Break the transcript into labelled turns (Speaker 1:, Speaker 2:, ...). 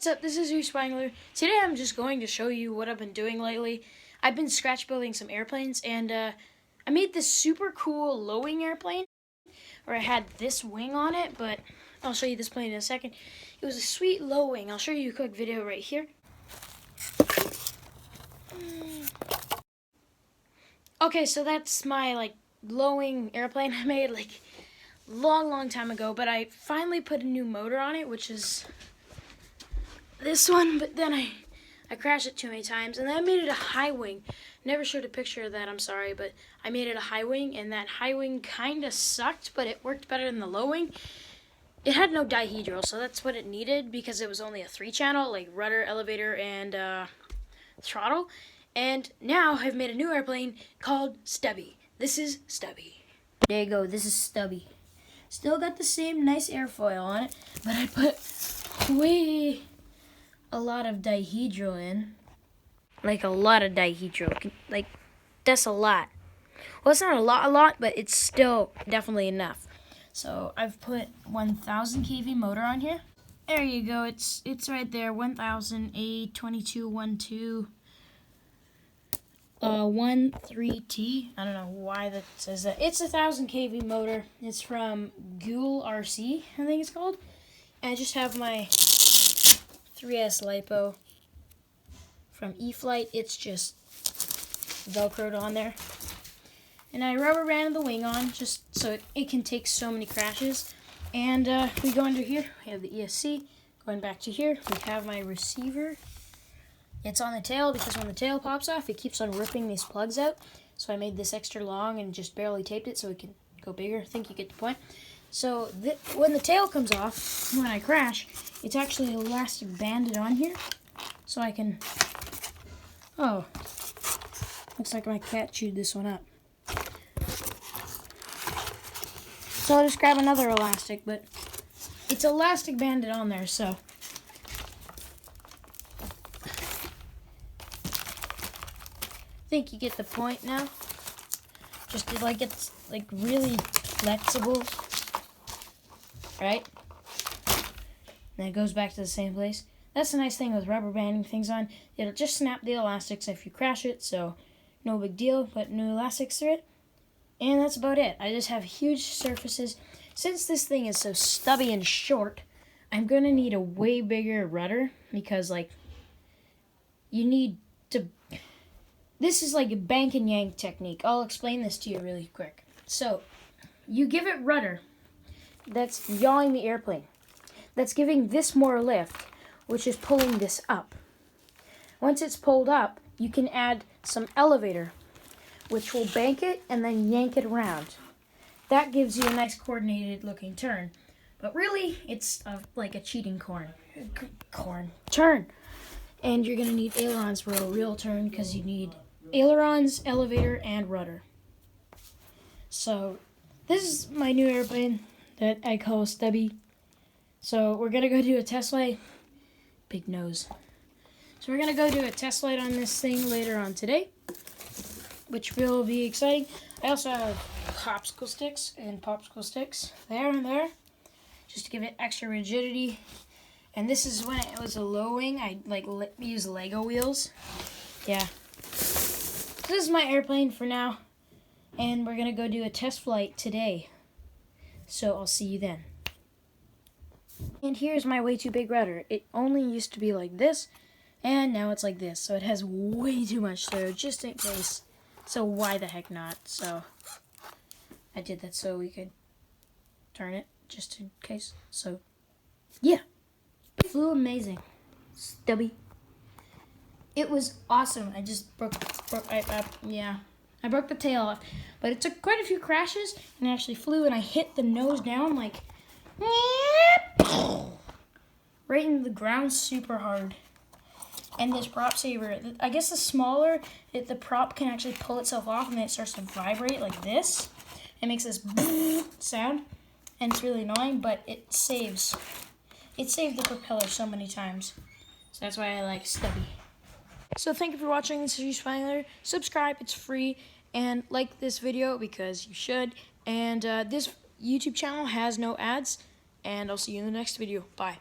Speaker 1: What's up, this is Spangler. Today I'm just going to show you what I've been doing lately. I've been scratch building some airplanes, and I made this super cool low-wing airplane, where I had this wing on it, but I'll show you this plane in a second. It was a sweet low wing. I'll show you a quick video right here. Okay, so that's my low wing airplane I made long time ago, but I finally put a new motor on it, which is this one, but then I crashed it too many times, and then I made it a high wing. Never showed a picture of that, I'm sorry, but I made it a high wing, and that high wing kind of sucked, but it worked better than the low wing. It had no dihedral, so that's what it needed because it was only a 3-channel, like rudder, elevator, and throttle. And now I've made a new airplane called Stubby. This is Stubby. There you go, this is Stubby. Still got the same nice airfoil on it, but I put a lot of dihedral in. Like a lot of dihedral. Like, that's a lot. Well, it's not a lot, but it's still definitely enough. So I've put 1000 kV motor on here. There you go. It's right there. 1000 A2212 13T. I don't know why that says that. It's 1000 kV motor. It's from Ghoul RC, I think it's called. And I just have my 3S LiPo from E-Flight. It's just Velcroed on there. And I rubber banded the wing on just so it can take so many crashes. And we go under here. We have the ESC. Going back to here, we have my receiver. It's on the tail because when the tail pops off, it keeps on ripping these plugs out. So I made this extra long and just barely taped it so it can go bigger. I think you get the point. So when the tail comes off, when I crash, it's actually elastic banded on here. So I can... Oh, looks like my cat chewed this one up. So I'll just grab another elastic, but it's elastic banded on there, so... I think you get the point now. Just it's really flexible, right? And it goes back to the same place. That's the nice thing with rubber banding things on. It'll just snap the elastics if you crash it, so no big deal. Put new elastics through it, and that's about it. I just have huge surfaces. Since this thing is so stubby and short, I'm gonna need a way bigger rudder because you need to. This is like a bank and yank technique. I'll explain this to you really quick. So, you give it rudder. That's yawing the airplane. That's giving this more lift, which is pulling this up. Once it's pulled up, you can add some elevator, which will bank it and then yank it around. That gives you a nice coordinated looking turn. But really, it's like a cheating turn. And you're going to need ailerons for a real turn because you need ailerons, elevator, and rudder. So, this is my new airplane that I call Stubby. So, we're going to go do a test flight. Big nose. So, we're going to go do a test flight on this thing later on today, which will be exciting. I also have popsicle sticks there and there, just to give it extra rigidity. And this is when it was a low wing. I use Lego wheels. Yeah. This is my airplane for now, and we're gonna go do a test flight today. So I'll see you then. And here's my way too big rudder. It only used to be like this, and now it's like this. So it has way too much throw, just in case. So why the heck not? So I did that so we could turn it, just in case. So yeah, it flew amazing, Stubby. It was awesome. I just broke I broke the tail off. But it took quite a few crashes and it actually flew, and I hit the nose down right into the ground super hard. And this prop saver, I guess the smaller, the prop can actually pull itself off and then it starts to vibrate like this. It makes this sound, and it's really annoying, but it saved the propeller so many times. So that's why I like Stubby. So thank you for watching. This is Spangler. Subscribe, it's free, and like this video because you should. And this YouTube channel has no ads, and I'll see you in the next video. Bye.